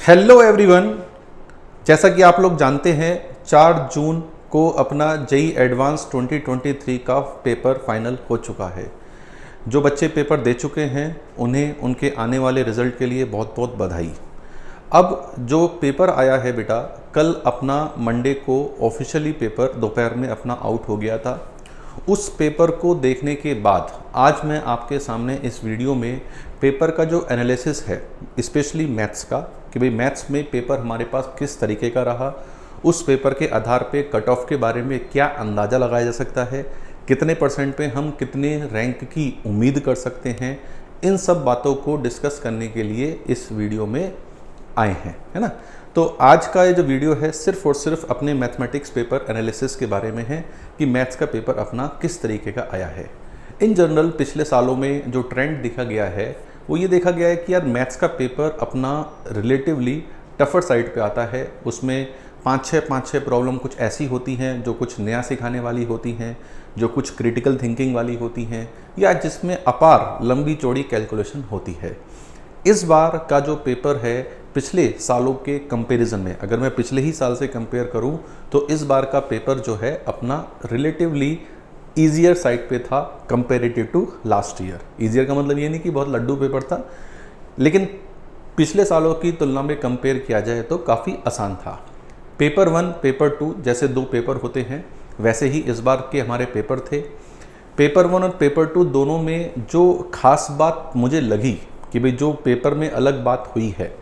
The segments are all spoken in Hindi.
Hello everyone. जैसा कि आप लोग जानते हैं 4 जून को अपना जेई एडवांस 2023 का पेपर फाइनल हो चुका है। जो बच्चे पेपर दे चुके हैं उन्हें उनके आने वाले रिज़ल्ट के लिए बहुत बहुत बधाई। अब जो पेपर आया है बेटा, कल अपना मंडे को ऑफिशियली पेपर दोपहर में अपना आउट हो गया था। उस पेपर को देखने के बाद आज मैं आपके सामने इस वीडियो में पेपर का जो एनालिसिस है, स्पेशली मैथ्स का, कि भाई मैथ्स में पेपर हमारे पास किस तरीके का रहा, उस पेपर के आधार पे कट ऑफ के बारे में क्या अंदाज़ा लगाया जा सकता है, कितने परसेंट पे हम कितने रैंक की उम्मीद कर सकते हैं, इन सब बातों को डिस्कस करने के लिए इस वीडियो में आए हैं, है ना। तो आज का ये जो वीडियो है सिर्फ और सिर्फ अपने मैथमेटिक्स पेपर एनालिसिस के बारे में है कि मैथ्स का पेपर अपना किस तरीके का आया है। इन जनरल पिछले सालों में जो ट्रेंड देखा गया है वो ये देखा गया है कि यार मैथ्स का पेपर अपना रिलेटिवली टफर साइड पे आता है। उसमें 5-6 प्रॉब्लम कुछ ऐसी होती हैं जो कुछ नया सिखाने वाली होती हैं, जो कुछ क्रिटिकल थिंकिंग वाली होती हैं, या जिसमें अपार लंबी चौड़ी कैलकुलेशन होती है। इस बार का जो पेपर है पिछले सालों के कंपैरिजन में, अगर मैं पिछले ही साल से कंपेयर करूं तो इस बार का पेपर जो है अपना रिलेटिवली ईजियर साइड पे था comparative to last year. Easier का मतलब ये नहीं कि बहुत लड्डू पेपर था, लेकिन पिछले सालों की तुलना में कंपेयर किया जाए तो काफ़ी आसान था। पेपर 1 पेपर 2 जैसे 2 पेपर होते हैं वैसे ही इस बार के हमारे पेपर थे। पेपर 1 और पेपर 2 दोनों में जो खास बात मुझे लगी कि भाई जो पेपर में अलग बात हुई है,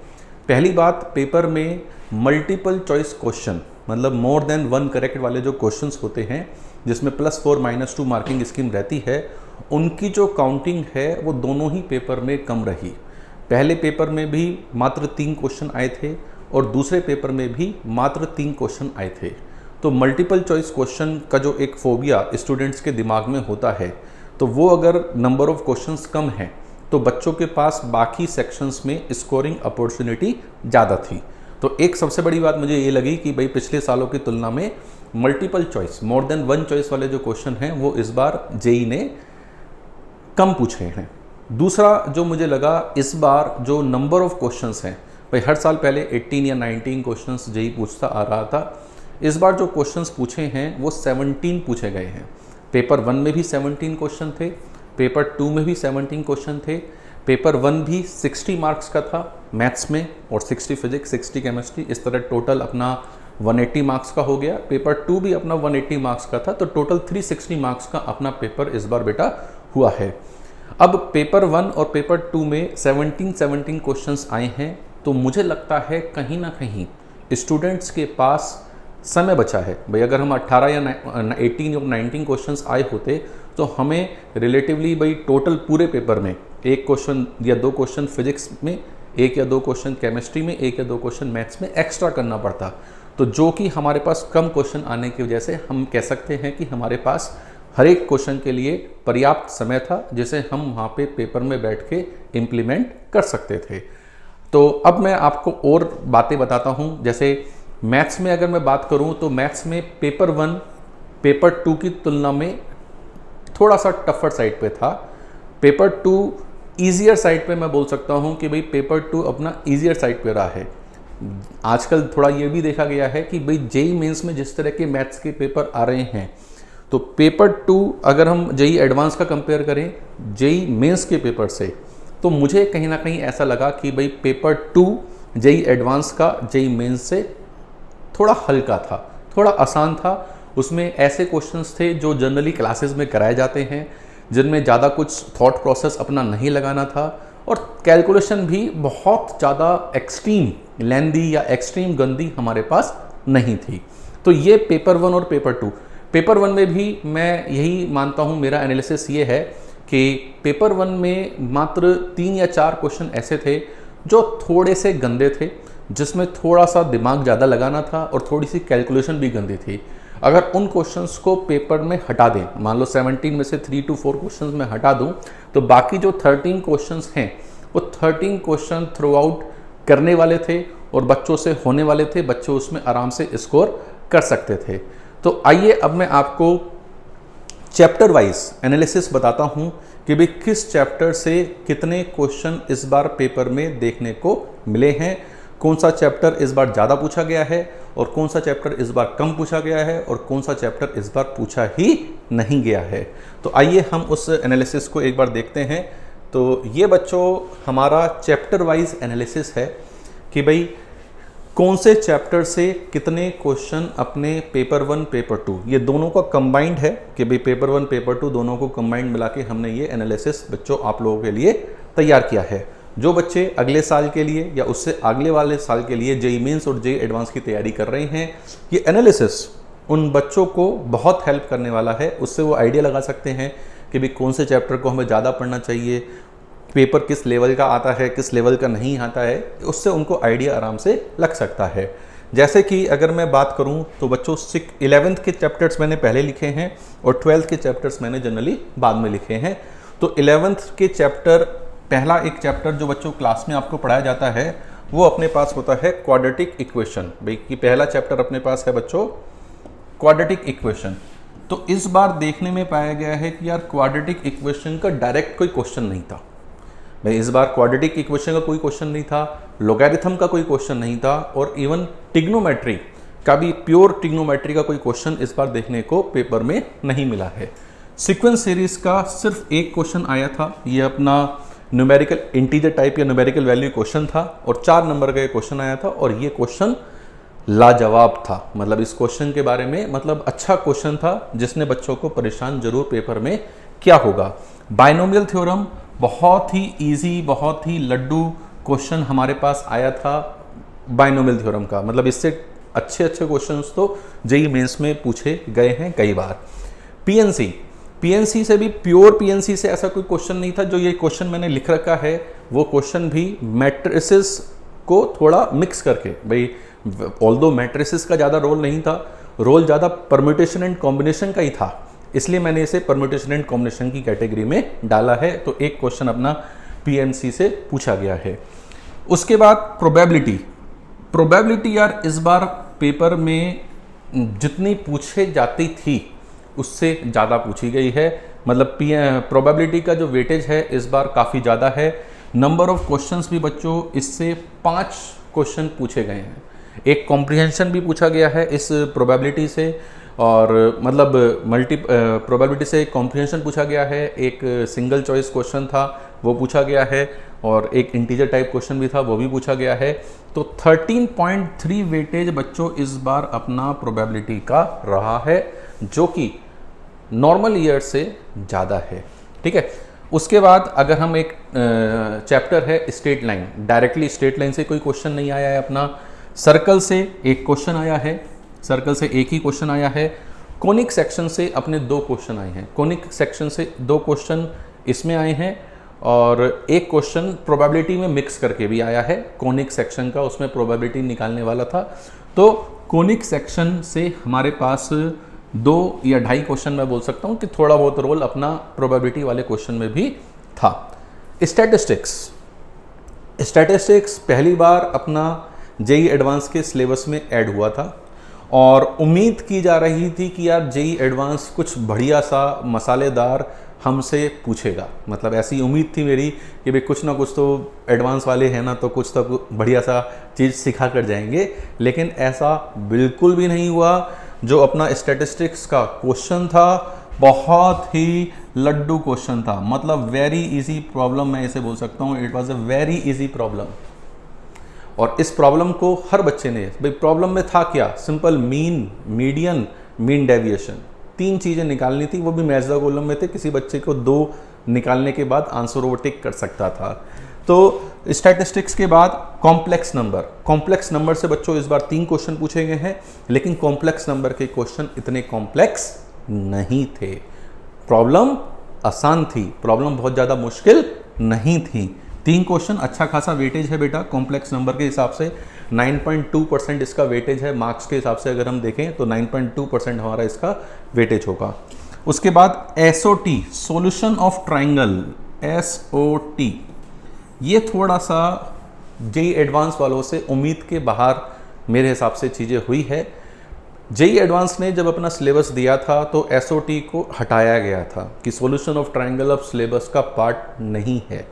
पहली बात, पेपर में मल्टीपल चॉइस क्वेश्चन, मतलब मोर देन 1 करेक्ट वाले जो क्वेश्चंस होते हैं जिसमें +4 -2 मार्किंग स्कीम रहती है, उनकी जो काउंटिंग है वो दोनों ही पेपर में कम रही। पहले पेपर में भी मात्र 3 क्वेश्चन आए थे और दूसरे पेपर में भी मात्र 3 क्वेश्चन आए थे। तो मल्टीपल चॉइस क्वेश्चन का जो एक फोबिया स्टूडेंट्स के दिमाग में होता है, तो वो अगर नंबर ऑफ क्वेश्चंस कम है तो बच्चों के पास बाकी सेक्शंस में स्कोरिंग अपॉर्चुनिटी ज़्यादा थी। तो एक सबसे बड़ी बात मुझे ये लगी कि भाई पिछले सालों की तुलना में multiple choice, more than 1 choice वाले जो क्वेश्चन हैं वो इस बार जेई ने कम पूछे हैं। दूसरा जो मुझे लगा, इस बार जो नंबर ऑफ क्वेश्चंस हैं, भाई हर साल पहले 18 या 19 क्वेश्चंस जेई पूछता आ रहा था। इस बार जो क्वेश्चंस पूछे हैं वो 17 पूछे गए हैं। पेपर 1 में भी 17 क्वेश्चन थे, पेपर 2 में भी 17 क्वेश्चन थे। पेपर 1 भी 60 मार्क्स का था मैथ्स में और 60 फिजिक्स, 60 केमिस्ट्री, इस तरह टोटल अपना 180 मार्क्स का हो गया। पेपर 2 भी अपना 180 मार्क्स का था, तो टोटल 360 मार्क्स का अपना पेपर इस बार बेटा हुआ है। अब पेपर 1 और पेपर 2 में 17 क्वेश्चंस आए हैं, तो मुझे लगता है कहीं ना कहीं स्टूडेंट्स के पास समय बचा है। भाई अगर हम 18 या 18 और 19 क्वेश्चंस आए होते तो हमें रिलेटिवली भाई टोटल पूरे पेपर में 1 क्वेश्चन या 2 क्वेश्चन फिजिक्स में, 1 या 2 क्वेश्चन केमिस्ट्री में, 1 या 2 क्वेश्चन मैथ्स में एक्स्ट्रा करना पड़ता। तो जो कि हमारे पास कम क्वेश्चन आने की वजह से हम कह सकते हैं कि हमारे पास हर एक क्वेश्चन के लिए पर्याप्त समय था जिसे हम वहाँ पे पेपर में बैठ के इम्प्लीमेंट कर सकते थे। तो अब मैं आपको और बातें बताता हूँ। जैसे मैथ्स में अगर मैं बात करूँ तो मैथ्स में पेपर 1 पेपर 2 की तुलना में थोड़ा सा टफर साइड पे था। पेपर 2 ईजियर साइड पे मैं बोल सकता हूँ कि भाई पेपर 2 अपना ईजियर साइड पे रहा है। आजकल थोड़ा ये भी देखा गया है कि भाई जेई मेंस में जिस तरह के मैथ्स के पेपर आ रहे हैं, तो पेपर 2 अगर हम जेई एडवांस का कंपेयर करें जेई मेंस के पेपर से, तो मुझे कहीं ना कहीं ऐसा लगा कि भाई पेपर 2 जेई एडवांस का जेई मेंस से थोड़ा हल्का था, थोड़ा आसान था। उसमें ऐसे क्वेश्चंस थे जो जनरली क्लासेस में कराए जाते हैं, जिनमें ज़्यादा कुछ थॉट प्रोसेस अपना नहीं लगाना था और कैलकुलेशन भी बहुत ज़्यादा एक्सट्रीम लेंदी या एक्सट्रीम गंदी हमारे पास नहीं थी। तो ये पेपर 1 और पेपर 2। पेपर 1 में भी मैं यही मानता हूँ, मेरा एनालिसिस ये है कि पेपर 1 में मात्र 3 या 4 क्वेश्चन ऐसे थे जो थोड़े से गंदे थे, जिसमें थोड़ा सा दिमाग ज़्यादा लगाना था और थोड़ी सी कैलकुलेशन भी गंदी थी। अगर उन क्वेश्चंस को पेपर में हटा दें, मान लो 17 में से 3 to 4 क्वेश्चंस में हटा दूं, तो बाकी जो 13 क्वेश्चंस हैं वो 13 क्वेश्चन थ्रू आउट करने वाले थे और बच्चों से होने वाले थे, बच्चे उसमें आराम से स्कोर कर सकते थे। तो आइए अब मैं आपको चैप्टर वाइज एनालिसिस बताता हूं कि भाई किस चैप्टर से कितने क्वेश्चन इस बार पेपर में देखने को मिले हैं। कौन सा चैप्टर इस बार ज़्यादा पूछा गया है और कौन सा चैप्टर इस बार कम पूछा गया है और कौन सा चैप्टर इस बार पूछा ही नहीं गया है। तो आइए हम उस एनालिसिस को एक बार देखते हैं। तो ये बच्चों हमारा चैप्टर वाइज एनालिसिस है कि भाई कौन से चैप्टर से कितने क्वेश्चन अपने पेपर 1 पेपर 2 ये दोनों का कंबाइंड है कि भाई पेपर 1 पेपर 2 दोनों को कंबाइंड मिला के हमने ये एनालिसिस बच्चों आप लोगों के लिए तैयार किया है। जो बच्चे अगले साल के लिए या उससे अगले वाले साल के लिए जेईई मेंस और जेईई एडवांस की तैयारी कर रहे हैं, ये एनालिसिस उन बच्चों को बहुत हेल्प करने वाला है। उससे वो आइडिया लगा सकते हैं कि भाई कौन से चैप्टर को हमें ज़्यादा पढ़ना चाहिए, पेपर किस लेवल का आता है, किस लेवल का नहीं आता है, उससे उनको आइडिया आराम से लग सकता है। जैसे कि अगर मैं बात करूं तो बच्चों 11th के चैप्टर्स मैंने पहले लिखे हैं और 12th के चैप्टर्स मैंने जनरली बाद में लिखे हैं। तो 11th के चैप्टर, पहला एक चैप्टर जो बच्चों क्लास में आपको पढ़ाया जाता है वो अपने पास होता है क्वाड्रेटिक इक्वेशन। भाई कि पहला चैप्टर अपने पास है बच्चों क्वाड्रेटिक इक्वेशन। तो इस बार देखने में पाया गया है कि यार क्वाड्रेटिक इक्वेशन का डायरेक्ट कोई क्वेश्चन नहीं था। भाई इस बार क्वाड्रेटिक इक्वेशन का कोई क्वेश्चन नहीं था, लॉगरिथम का कोई क्वेश्चन नहीं था और इवन ट्रिग्नोमेट्री का भी, प्योर ट्रिग्नोमेट्री का कोई क्वेश्चन इस बार देखने को पेपर में नहीं मिला है। सीक्वेंस सीरीज का सिर्फ एक क्वेश्चन आया था, ये अपना न्यूमेरिकल इंटीजर टाइप या न्यूमेरिकल वैल्यू क्वेश्चन था और 4 नंबर का क्वेश्चन आया था और ये क्वेश्चन लाजवाब था। मतलब इस क्वेश्चन के बारे में मतलब अच्छा क्वेश्चन था जिसने बच्चों को परेशान जरूर पेपर में किया होगा। बाइनोमियल थ्योरम बहुत ही इजी, बहुत ही लड्डू क्वेश्चन हमारे पास आया था बाइनोमियल थ्योरम का। मतलब इससे अच्छे अच्छे क्वेश्चंस तो जेईई मेंस में पूछे गए हैं कई बार। पीएनसी से भी, प्योर पीएनसी से ऐसा कोई क्वेश्चन नहीं था। जो ये क्वेश्चन मैंने लिख रखा है वो क्वेश्चन भी मैट्रिसेस को थोड़ा मिक्स करके, भाई ऑल्दो मैट्रिसेस का ज़्यादा रोल नहीं था, रोल ज़्यादा परम्यूटेशन एंड कॉम्बिनेशन का ही था, इसलिए मैंने इसे परम्यूटेशन एंड कॉम्बिनेशन की कैटेगरी में डाला है। तो एक क्वेश्चन अपना पीएनसी से पूछा गया है। उसके बाद प्रोबेबिलिटी यार इस बार पेपर में जितनी पूछे जाती थी उससे ज़्यादा पूछी गई है। मतलब प्रोबेबिलिटी का जो वेटेज है इस बार काफ़ी ज़्यादा है। नंबर ऑफ क्वेश्चंस भी बच्चों इससे 5 क्वेश्चन पूछे गए हैं। एक कॉम्प्रिहेंशन भी पूछा गया है इस प्रोबेबिलिटी से, और मतलब प्रोबेबिलिटी से एक कॉम्प्रिहेंशन पूछा गया है, एक सिंगल चॉइस क्वेश्चन था वो पूछा गया है और एक इंटीजर टाइप क्वेश्चन भी था वो भी पूछा गया है। तो 13.3 वेटेज बच्चों इस बार अपना प्रोबेबिलिटी का रहा है, जो कि नॉर्मल ईयर से ज़्यादा है। ठीक है। उसके बाद अगर हम एक चैप्टर है straight line, directly straight line से कोई क्वेश्चन नहीं आया है अपना। सर्कल से एक क्वेश्चन आया है, सर्कल से एक ही क्वेश्चन आया है। कोनिक सेक्शन से अपने 2 क्वेश्चन आए हैं, कोनिक सेक्शन से 2 क्वेश्चन इसमें आए हैं और एक क्वेश्चन प्रोबेबिलिटी में मिक्स करके भी आया है कोनिक सेक्शन का, उसमें प्रोबेबिलिटी निकालने वाला था। तो कोनिक सेक्शन से हमारे पास 2 या 2.5 क्वेश्चन मैं बोल सकता हूँ कि थोड़ा बहुत रोल अपना प्रोबेबिलिटी वाले क्वेश्चन में भी था। स्टैटिस्टिक्स पहली बार अपना जेईई एडवांस के सिलेबस में ऐड हुआ था और उम्मीद की जा रही थी कि यार जेईई एडवांस कुछ बढ़िया सा मसालेदार हमसे पूछेगा। मतलब ऐसी उम्मीद थी मेरी कि भाई कुछ ना कुछ तो एडवांस वाले हैं ना, तो कुछ तो बढ़िया सा चीज़ सिखा कर जाएंगे, लेकिन ऐसा बिल्कुल भी नहीं हुआ। जो अपना स्टैटिस्टिक्स का क्वेश्चन था बहुत ही लड्डू क्वेश्चन था, मतलब वेरी इजी प्रॉब्लम मैं इसे बोल सकता हूँ। It was a very easy problem और इस प्रॉब्लम को हर बच्चे ने, भाई प्रॉब्लम में था क्या, simple mean, median, mean deviation, 3 चीज़ें निकालनी थी, वो भी मैच द कॉलम में थे। किसी बच्चे को 2 निकालने के बाद आंसर ओवरटेक कर सकता था। तो स्टैटिस्टिक्स के बाद कॉम्प्लेक्स नंबर से बच्चों इस बार 3 क्वेश्चन पूछे गए हैं, लेकिन कॉम्प्लेक्स नंबर के क्वेश्चन इतने कॉम्प्लेक्स नहीं थे। प्रॉब्लम आसान थी, प्रॉब्लम बहुत ज़्यादा मुश्किल नहीं थी। 3 क्वेश्चन, अच्छा खासा वेटेज है बेटा कॉम्प्लेक्स नंबर के हिसाब से। 9.2% इसका वेटेज है, मार्क्स के हिसाब से अगर हम देखें तो 9.2% हमारा इसका वेटेज होगा। उसके बाद SOT, solution of triangle, SOT, ये थोड़ा सा जेईई एडवांस वालों से उम्मीद के बाहर मेरे हिसाब से चीज़ें हुई है। जेईई एडवांस ने जब अपना सिलेबस दिया था तो SOT को हटाया गया था कि सॉल्यूशन ऑफ ट्राइंगल अब सिलेबस का पार्ट नहीं है।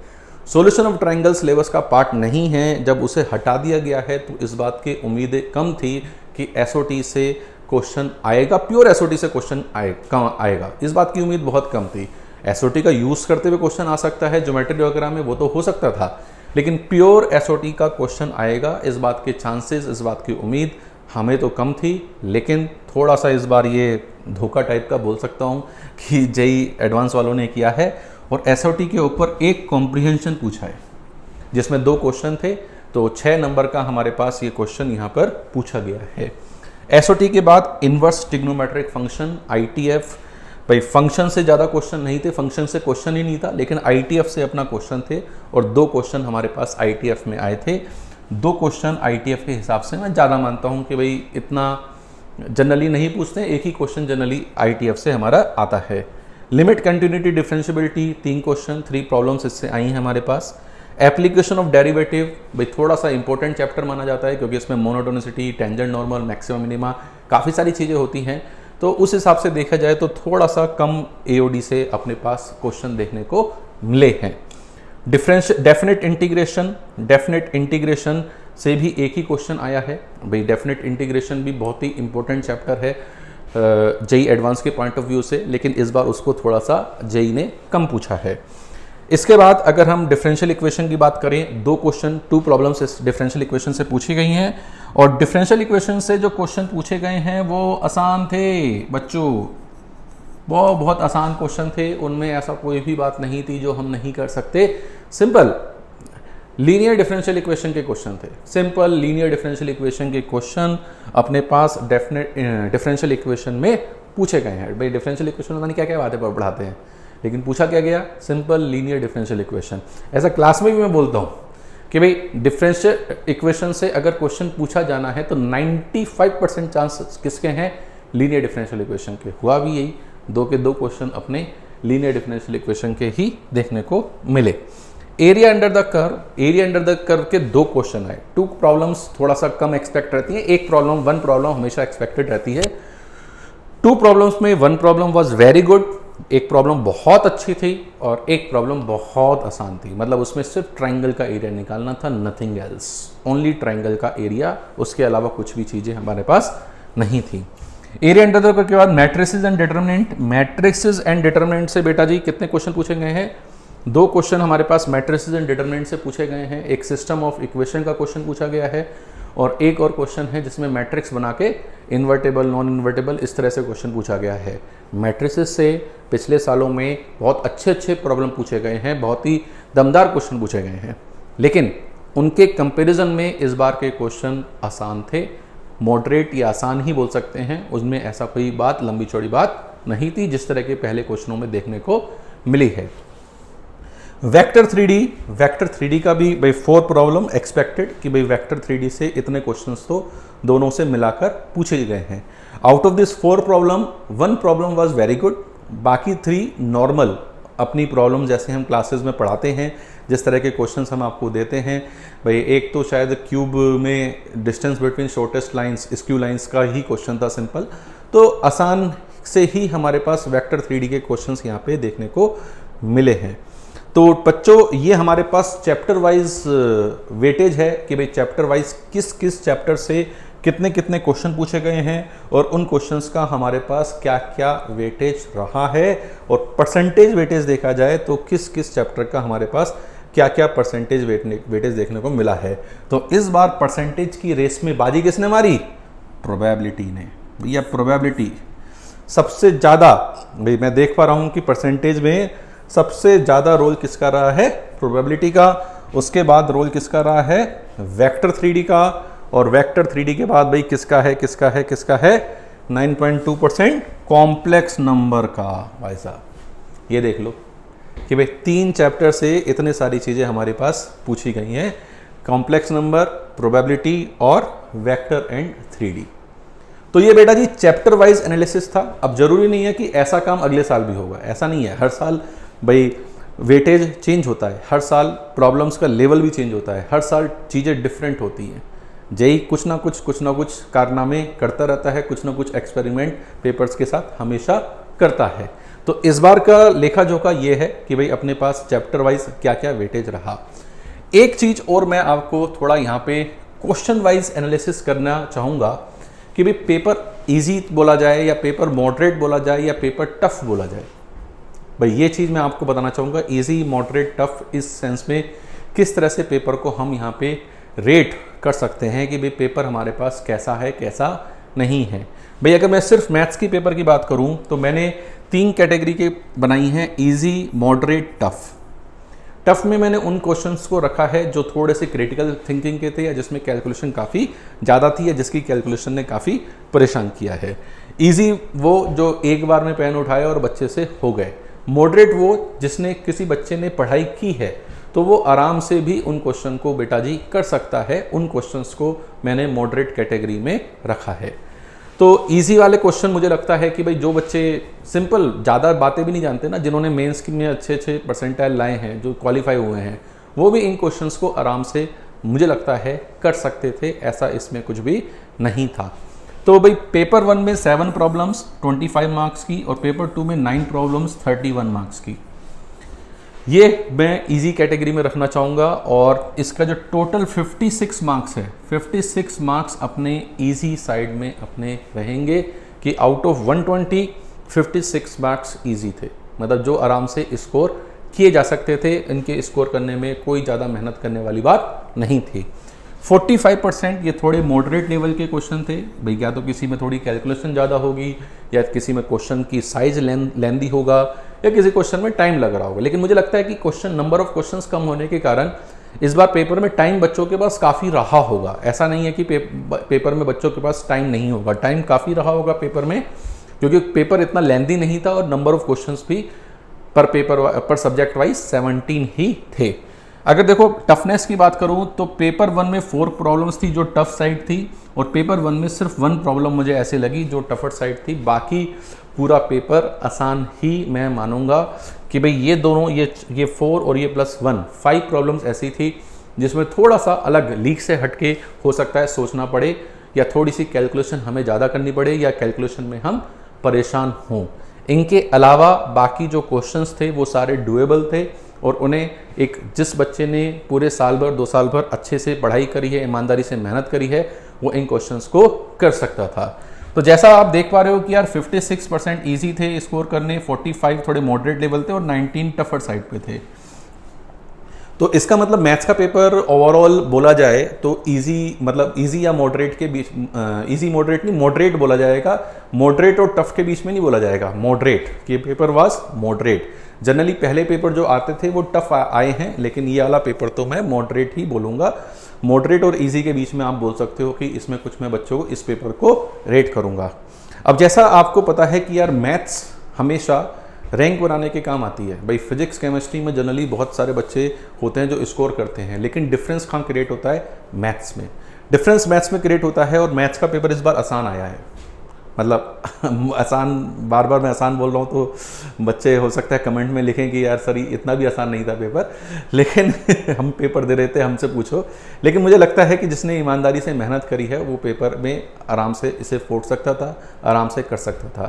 सॉल्यूशन ऑफ ट्रायंगल सिलेबस का पार्ट नहीं है, जब उसे हटा दिया गया है तो इस बात की उम्मीदें कम थी कि एसओटी से क्वेश्चन आएगा, प्योर एसओटी से क्वेश्चन आएगा, इस बात की उम्मीद बहुत कम थी। एसओटी का यूज करते हुए क्वेश्चन आ सकता है ज्योमेट्री वगैरह में, वो तो हो सकता था, लेकिन प्योर एसओटी का क्वेश्चन आएगा इस बात के चांसेस, इस बात की उम्मीद हमें तो कम थी। लेकिन थोड़ा सा इस बार ये धोखा टाइप का बोल सकता हूँ कि जेईई एडवांस वालों ने किया है और एसओटी के ऊपर एक कॉम्प्रिहेंशन पूछा है जिसमें 2 क्वेश्चन थे, तो 6 नंबर का हमारे पास ये क्वेश्चन यहाँ पर पूछा गया है। एसओटी के बाद इनवर्स ट्रिग्नोमेट्रिक फंक्शन आईटीएफ, भाई फंक्शन से ज़्यादा क्वेश्चन नहीं थे, फंक्शन से क्वेश्चन ही नहीं था, लेकिन आईटीएफ से अपना क्वेश्चन थे और 2 क्वेश्चन हमारे पास आईटीएफ में आए थे। 2 क्वेश्चन आईटीएफ के हिसाब से मैं ज़्यादा मानता हूँ कि भाई इतना जनरली नहीं पूछते, एक ही क्वेश्चन जनरली आईटीएफ से हमारा आता है। Limit continuity differentiability 3 question 3 problems इससे आई हैं हमारे पास। एप्लीकेशन ऑफ डेरिवेटिव, भाई थोड़ा सा इंपॉर्टेंट चैप्टर माना जाता है क्योंकि इसमें monotonicity, tangent normal, maximum minima, काफ़ी सारी चीज़ें होती हैं, तो उस हिसाब से देखा जाए तो थोड़ा सा कम एओडी से अपने पास क्वेश्चन देखने को मिले हैं। डेफिनेट इंटीग्रेशन से भी एक ही क्वेश्चन आया है। भाई डेफिनेट इंटीग्रेशन भी बहुत ही इंपॉर्टेंट चैप्टर है जेईई एडवांस के पॉइंट ऑफ व्यू से, लेकिन इस बार उसको थोड़ा सा जेईई ने कम पूछा है। इसके बाद अगर हम डिफरेंशियल इक्वेशन की बात करें, 2 क्वेश्चन 2 प्रॉब्लम्स इस डिफरेंशियल इक्वेशन से पूछी गई हैं और डिफरेंशियल इक्वेशन से जो क्वेश्चन पूछे गए हैं वो आसान थे बच्चों, वो बहुत आसान क्वेश्चन थे, उनमें ऐसा कोई भी बात नहीं थी जो हम नहीं कर सकते। सिंपल लीनियर डिफरेंशियल इक्वेशन के क्वेश्चन थे, सिंपल लीनियर डिफरेंशियल इक्वेशन के क्वेश्चन अपने पास डेफिनेट डिफरेंशियल इक्वेशन में पूछे गए हैं। भाई डिफरेंशियल इक्वेशन पता नहीं क्या क्या बातें पढ़ाते हैं, लेकिन पूछा क्या गया, सिंपल लीनियर डिफरेंशियल इक्वेशन। ऐसा क्लास में भी मैं बोलता हूँ कि भाई डिफरेंशियल इक्वेशन से अगर क्वेश्चन पूछा जाना है तो 95% चांस किसके हैं, लीनियर डिफरेंशियल इक्वेशन के। हुआ भी यही, 2 के 2 क्वेश्चन अपने लीनियर डिफरेंशियल इक्वेशन के ही देखने को मिले। एरिया अंडर द कर्व के 2 क्वेश्चन आए। 2 प्रॉब्लम्स थोड़ा सा कम एक्सपेक्ट रहती है, एक प्रॉब्लम 1 प्रॉब्लम हमेशा एक्सपेक्टेड रहती है। 2 प्रॉब्लम्स में 1 प्रॉब्लम वाज वेरी गुड, एक प्रॉब्लम बहुत अच्छी थी और एक प्रॉब्लम बहुत आसान थी। मतलब उसमें सिर्फ ट्रायंगल का एरिया निकालना था, नथिंग एल्स, ओनली ट्रायंगल का एरिया, उसके अलावा कुछ भी चीजें हमारे पास नहीं थी। एरिया अंडर द कर्व के बाद matrices and determinant, matrices and determinant से बेटा जी कितने क्वेश्चन पूछे गए हैं, 2 क्वेश्चन हमारे पास मैट्रिसेस एंड डिटरमिनेंट से पूछे गए हैं। एक सिस्टम ऑफ इक्वेशन का क्वेश्चन पूछा गया है और एक और क्वेश्चन है जिसमें मैट्रिक्स बना के इन्वर्टेबल, नॉन इन्वर्टेबल, इस तरह से क्वेश्चन पूछा गया है। मैट्रिसेस से पिछले सालों में बहुत अच्छे प्रॉब्लम पूछे गए हैं, बहुत ही दमदार क्वेश्चन पूछे गए हैं, लेकिन उनके कंपैरिजन में इस बार के क्वेश्चन आसान थे, मॉडरेट या आसान ही बोल सकते हैं। उसमें ऐसा कोई बात, लंबी चौड़ी बात नहीं थी जिस तरह के पहले क्वेश्चनों में देखने को मिली है। वेक्टर 3D का भी भाई 4 प्रॉब्लम एक्सपेक्टेड कि भाई वेक्टर 3D से इतने क्वेश्चंस तो दोनों से मिलाकर पूछे गए हैं। Out of this 4 problem 1 problem was very good, बाकी 3 नॉर्मल अपनी प्रॉब्लम जैसे हम क्लासेस में पढ़ाते हैं, जिस तरह के क्वेश्चंस हम आपको देते हैं। भाई एक तो शायद क्यूब में distance between shortest lines, skew lines का ही क्वेश्चन था सिंपल, तो आसान से ही हमारे पास वेक्टर 3D के क्वेश्चंस यहाँ पे देखने को मिले हैं। तो बच्चों ये हमारे पास चैप्टर वाइज वेटेज है कि भाई चैप्टर वाइज किस किस चैप्टर से कितने कितने क्वेश्चन पूछे गए हैं और उन क्वेश्चंस का हमारे पास क्या क्या वेटेज रहा है, और परसेंटेज वेटेज देखा जाए तो किस किस चैप्टर का हमारे पास क्या क्या परसेंटेज वेटेज देखने को मिला है। तो इस बार परसेंटेज की रेस में बाजी किसने मारी, प्रोबेबिलिटी ने। भैया प्रोबेबिलिटी सबसे ज़्यादा, भाई मैं देख पा रहा हूँ कि परसेंटेज में सबसे ज़्यादा रोल किसका रहा है, प्रोबेबिलिटी का। उसके बाद रोल किसका रहा है, वेक्टर 3D का, और वेक्टर 3D के बाद भाई किसका है 9.2% कॉम्प्लेक्स नंबर का। भाई साहब ये देख लो कि भाई 3 चैप्टर से इतने सारी चीज़ें हमारे पास पूछी गई हैं, कॉम्प्लेक्स नंबर, प्रोबेबिलिटी और वेक्टर एंड 3D। तो ये बेटा जी चैप्टर वाइज एनालिसिस था। अब जरूरी नहीं है कि ऐसा काम अगले साल भी होगा, ऐसा नहीं है। हर साल भाई वेटेज चेंज होता है, हर साल प्रॉब्लम्स का लेवल भी चेंज होता है, हर साल चीज़ें डिफरेंट होती हैं। जेईई कुछ ना कुछ कारनामे करता रहता है, कुछ ना कुछ एक्सपेरिमेंट पेपर्स के साथ हमेशा करता है। तो इस बार का लेखा जोखा ये है कि भाई अपने पास चैप्टर वाइज क्या क्या वेटेज रहा। एक चीज और मैं आपको थोड़ा यहाँ पे क्वेश्चन वाइज एनालिसिस करना चाहूँगा कि भाई पेपर इजी बोला जाए या पेपर मॉडरेट बोला जाए या पेपर टफ बोला जाए। भाई ये चीज़ मैं आपको बताना चाहूँगा, इजी मॉडरेट टफ इस सेंस में किस तरह से पेपर को हम यहाँ पे रेट कर सकते हैं कि भाई पेपर हमारे पास कैसा है कैसा नहीं है। भाई अगर मैं सिर्फ मैथ्स की पेपर की बात करूँ तो मैंने 3 कैटेगरी के बनाई हैं, इजी मॉडरेट टफ। टफ में मैंने उन क्वेश्चंस को रखा है जो थोड़े से क्रिटिकल थिंकिंग के थे या जिसमें कैलकुलेशन काफ़ी ज़्यादा थी या जिसकी कैलकुलेशन ने काफ़ी परेशान किया है। इजी वो जो एक बार में पेन उठाया और बच्चे से हो गए। मॉडरेट वो जिसने किसी बच्चे ने पढ़ाई की है तो वो आराम से भी उन क्वेश्चन को बेटा जी कर सकता है। उन क्वेश्चंस को मैंने मॉडरेट कैटेगरी में रखा है। तो इजी वाले क्वेश्चन मुझे लगता है कि भाई जो बच्चे सिंपल ज़्यादा बातें भी नहीं जानते ना, जिन्होंने मेंस में अच्छे परसेंटाइल लाए हैं, जो क्वालिफाई हुए हैं, वो भी इन क्वेश्चंस को आराम से मुझे लगता है कर सकते थे। ऐसा इसमें कुछ भी नहीं था। तो भाई पेपर 1 में 7 प्रॉब्लम्स 25 मार्क्स की और पेपर 2 में 9 प्रॉब्लम्स 31 मार्क्स की, ये मैं इजी कैटेगरी में रखना चाहूँगा। और इसका जो टोटल 56 मार्क्स है, 56 मार्क्स अपने इजी साइड में अपने रहेंगे कि आउट ऑफ 120 56 मार्क्स इजी थे, मतलब जो आराम से स्कोर किए जा सकते थे। इनके स्कोर करने में कोई ज़्यादा मेहनत करने वाली बात नहीं थी। 45% ये थोड़े मॉडरेट लेवल के क्वेश्चन थे। भाई या तो किसी में थोड़ी कैलकुलेशन ज़्यादा होगी या किसी में क्वेश्चन की साइज लेंदी होगा या किसी क्वेश्चन में टाइम लग रहा होगा। लेकिन मुझे लगता है कि क्वेश्चन नंबर ऑफ क्वेश्चंस कम होने के कारण इस बार पेपर में टाइम बच्चों के पास काफ़ी रहा होगा। ऐसा नहीं है कि पेपर में बच्चों के पास टाइम नहीं होगा, टाइम काफ़ी रहा होगा पेपर में, क्योंकि पेपर इतना लेंदी नहीं था और नंबर ऑफ क्वेश्चंस भी पर सब्जेक्ट वाइज 17 ही थे। अगर देखो टफनेस की बात करूं तो पेपर 1 में 4 प्रॉब्लम्स थी जो टफ साइड थी और पेपर 1 में सिर्फ 1 प्रॉब्लम मुझे ऐसे लगी जो टफर साइड थी। बाकी पूरा पेपर आसान ही मैं मानूंगा कि भाई ये दोनों ये 4 और ये +1 5 प्रॉब्लम्स ऐसी थी जिसमें थोड़ा सा अलग लीक से हटके हो सकता है सोचना पड़े या थोड़ी सी कैलकुलेशन हमें ज़्यादा करनी पड़े या कैलकुलेशन में हम परेशान हों। इनके अलावा बाकी जो क्वेश्चंस थे वो सारे डुएबल थे और उन्हें एक जिस बच्चे ने पूरे साल भर 2 साल भर अच्छे से पढ़ाई करी है, ईमानदारी से मेहनत करी है, वो इन क्वेश्चंस को कर सकता था। तो जैसा आप देख पा रहे हो कि यार 56% ईजी थे स्कोर करने, 45 थोड़े मॉडरेट लेवल थे और 19 टफर साइड पे थे। तो इसका मतलब मैथ्स का पेपर ओवरऑल बोला जाए तो इजी, मतलब इजी या मॉडरेट के बीच, इजी मॉडरेट नहीं, मॉडरेट बोला जाएगा। मॉडरेट और टफ के बीच में नहीं बोला जाएगा, मॉडरेट, कि पेपर वाज मॉडरेट। जनरली पहले पेपर जो आते थे वो टफ आए हैं, लेकिन ये वाला पेपर तो मैं मॉडरेट ही बोलूँगा। मॉडरेट और इजी के बीच में आप बोल सकते हो कि इसमें कुछ मैं बच्चों को इस पेपर को रेट करूँगा। अब जैसा आपको पता है कि यार मैथ्स हमेशा रैंक बनाने के काम आती है। भाई फिजिक्स केमिस्ट्री में जनरली बहुत सारे बच्चे होते हैं जो स्कोर करते हैं, लेकिन डिफरेंस कहाँ क्रिएट होता है? मैथ्स में। डिफरेंस मैथ्स में क्रिएट होता है और मैथ्स का पेपर इस बार आसान आया है। मतलब आसान, बार बार मैं आसान बोल रहा हूँ तो बच्चे हो सकता है कमेंट में लिखें कि यार सर इतना भी आसान नहीं था पेपर, लेकिन हम पेपर दे रहे थे, हमसे पूछो। लेकिन मुझे लगता है कि जिसने ईमानदारी से मेहनत करी है वो पेपर में आराम से इसे फोड़ सकता था, आराम से कर सकता था।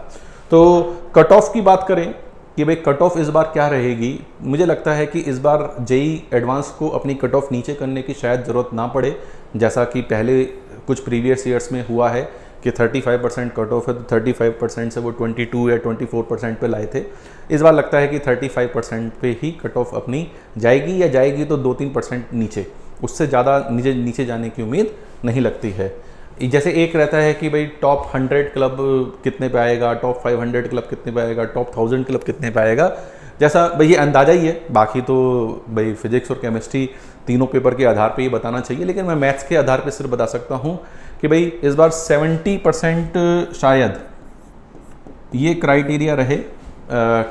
तो कट ऑफ की बात करें कि भाई कट ऑफ इस बार क्या रहेगी, मुझे लगता है कि इस बार जेई एडवांस को अपनी कट ऑफ नीचे करने की शायद ज़रूरत ना पड़े, जैसा कि पहले कुछ प्रीवियस ईयर्स में हुआ है कि 35% कट ऑफ है तो 35% से वो 22 या 24% पे लाए थे। इस बार लगता है कि 35% पे ही कट ऑफ अपनी जाएगी, या जाएगी तो 2-3% नीचे, उससे ज़्यादा नीचे जाने की उम्मीद नहीं लगती है। जैसे एक रहता है कि भाई टॉप 100 क्लब कितने पे आएगा, टॉप 500 क्लब कितने पे आएगा, टॉप 1000 क्लब कितने पे आएगा, जैसा भाई ये अंदाज़ा ही है। बाकी तो भाई फिजिक्स और केमिस्ट्री तीनों पेपर के आधार पे ही बताना चाहिए, लेकिन मैं मैथ्स के आधार पे सिर्फ बता सकता हूँ कि भाई इस बार 70% शायद ये क्राइटेरिया रहे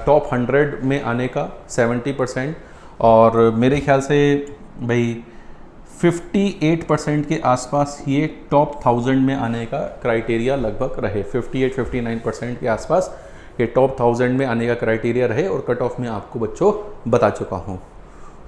टॉप 100 में आने का, 70%। और मेरे ख्याल से भाई 58% के आसपास ये टॉप 1000 में आने का क्राइटेरिया लगभग रहे। 58-59% के आसपास ये टॉप 1000 में आने का क्राइटेरिया रहे और कट ऑफ में आपको बच्चों बता चुका हूँ।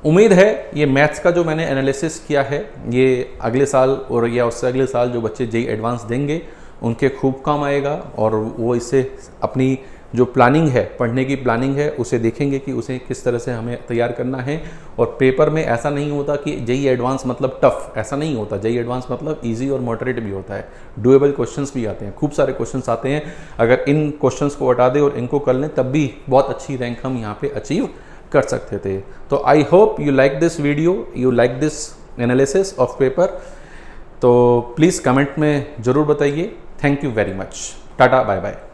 उम्मीद है ये मैथ्स का जो मैंने एनालिसिस किया है ये अगले साल और या उससे अगले साल जो बच्चे जेई एडवांस देंगे उनके खूब काम आएगा और वो इससे अपनी जो प्लानिंग है, पढ़ने की प्लानिंग है, उसे देखेंगे कि उसे किस तरह से हमें तैयार करना है। और पेपर में ऐसा नहीं होता कि जेई एडवांस मतलब टफ, ऐसा नहीं होता। जेई एडवांस मतलब इजी और मॉडरेट भी होता है, डुएबल क्वेश्चंस भी आते हैं, खूब सारे क्वेश्चंस आते हैं। अगर इन क्वेश्चंस को हटा दें और इनको कर लें तब भी बहुत अच्छी रैंक हम यहाँ पे अचीव कर सकते थे। तो I hope you like this video, you like this analysis of paper. तो प्लीज़ कमेंट में ज़रूर बताइए। Thank you very much. Tata, bye bye.